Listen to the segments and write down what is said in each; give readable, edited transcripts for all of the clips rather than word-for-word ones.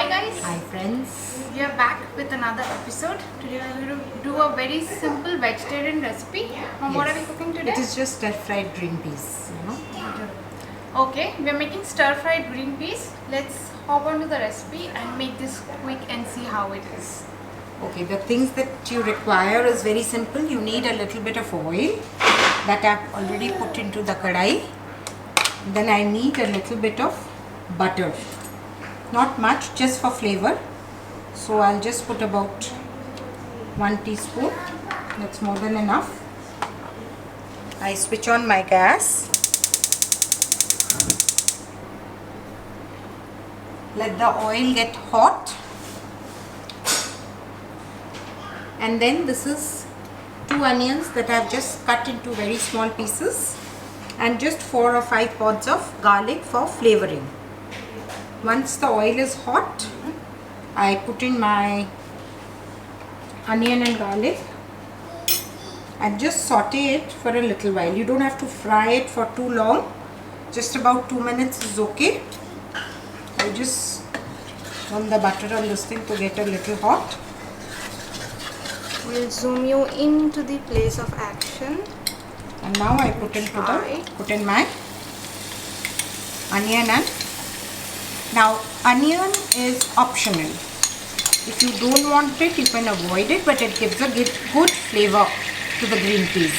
Hi guys, Hi friends. we are back with another episode. Today we are going to do a very simple vegetarian recipe. What are we cooking today? It is just stir-fried green peas. Okay, we are making stir-fried green peas. Let's hop on to the recipe and make this quick and see how it is. Okay, the things that you require is very simple. You need a little bit of oil that I've already put into the kadai. Then I need a little bit of butter. Not much, just for flavor. So I'll just put about 1 teaspoon. That's more than enough. I switch on my gas. Let the oil get hot. And then this is 2 onions that I've just cut into very small pieces, and just 4 or 5 pods of garlic for flavoring. Once the oil is hot, I put in my onion and garlic and just saute it for a little while. You don't have to fry it for too long. Just about 2 minutes is okay. I just want the butter on this thing to get a little hot. We'll zoom you into the place of action. And now I put in my onion. And now onion is optional. If you don't want it, you can avoid it, but it gives a good flavor to the green peas.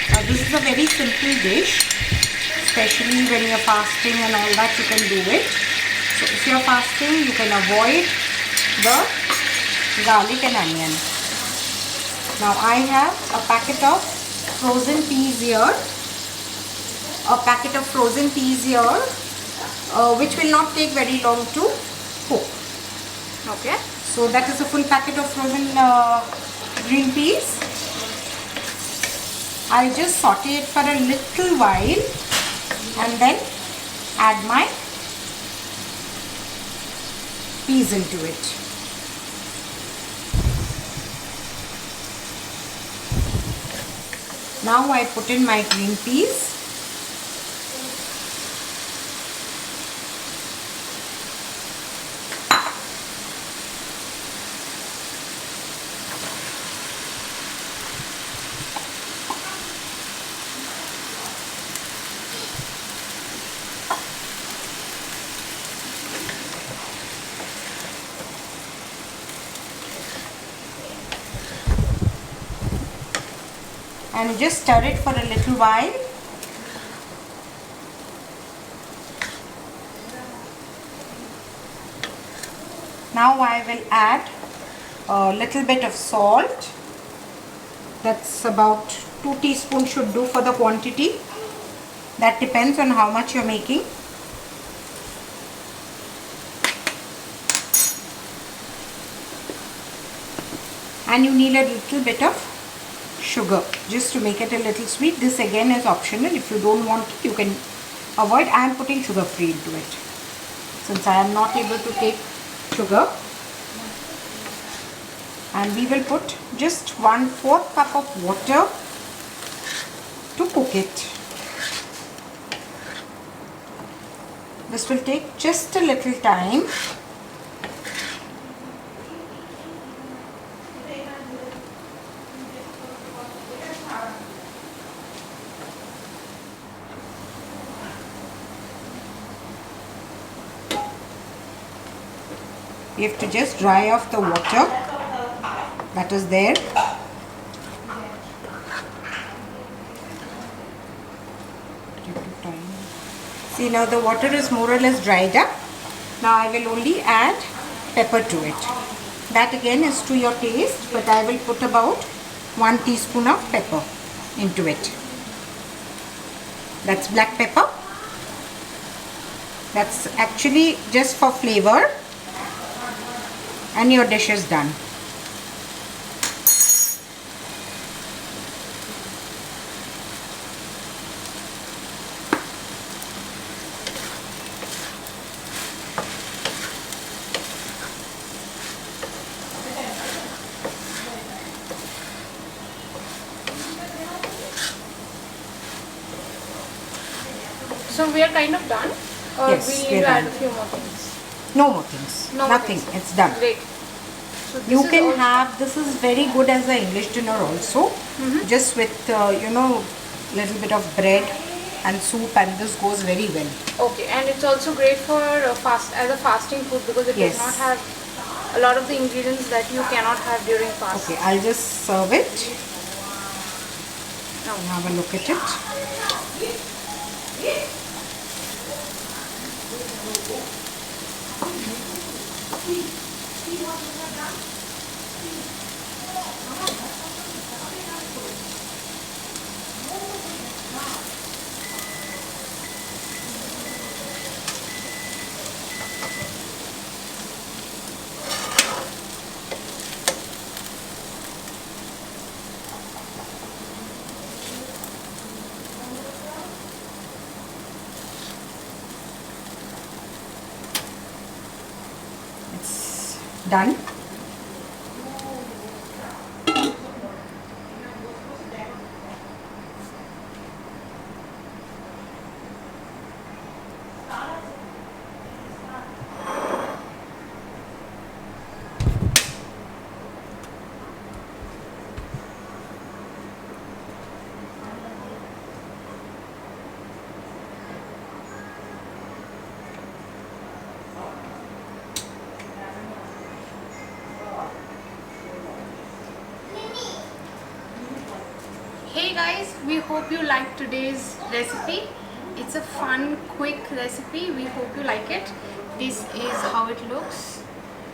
Now this is a very simple dish, especially when you're fasting and all that, you can do it. So if you're fasting, you can avoid the garlic and onion. Now I have a packet of frozen peas here. Which will not take very long to cook. Okay. So that is a full packet of frozen green peas. I'll just saute it for a little while and then add my peas into it. Now I put in my green peas. And just stir it for a little while. Now I will add a little bit of salt. That's about 2 teaspoons should do for the quantity. That depends on how much you're making. And you need a little bit of sugar just to make it a little sweet. This again is optional. If you don't want it, you can avoid. I am putting sugar free into it since I am not able to take sugar. And we will put just 1/4 cup of water to cook it. This will take just a little time. You have to just dry off the water that is there. See, now the water is more or less dried up. Now I will only add pepper to it. That again is to your taste, but I will put about 1 teaspoon of pepper into it. That's black pepper. That's actually just for flavor. And your dish is done. So we are kind of done, or Yes, we we need are to add done. a few more things. No more things. No more Nothing. things. It's done. Great. So this You is can also- have, this is very good as an English dinner also. Just with, little bit of bread and soup, and this goes very well. Okay, and it's also great for as a fasting food because it Yes. does not have a lot of the ingredients that you cannot have during fast. Okay, I'll just serve it. Now, And have a look at it. It's done. hey guys, we hope you liked today's recipe. It's a fun, quick recipe. We hope you like it. This is how it looks.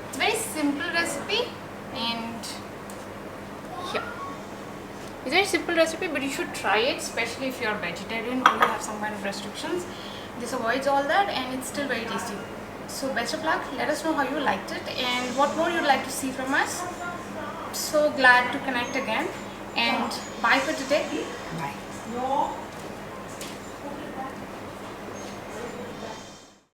It's a very simple recipe, and yeah, it's a very simple recipe, but you should try it, especially if you're vegetarian or you have some kind of restrictions. This avoids all that, and it's still very tasty. So best of luck. Let us know how you liked it and what more you'd like to see from us. So glad to connect again, and bye for today. Bye.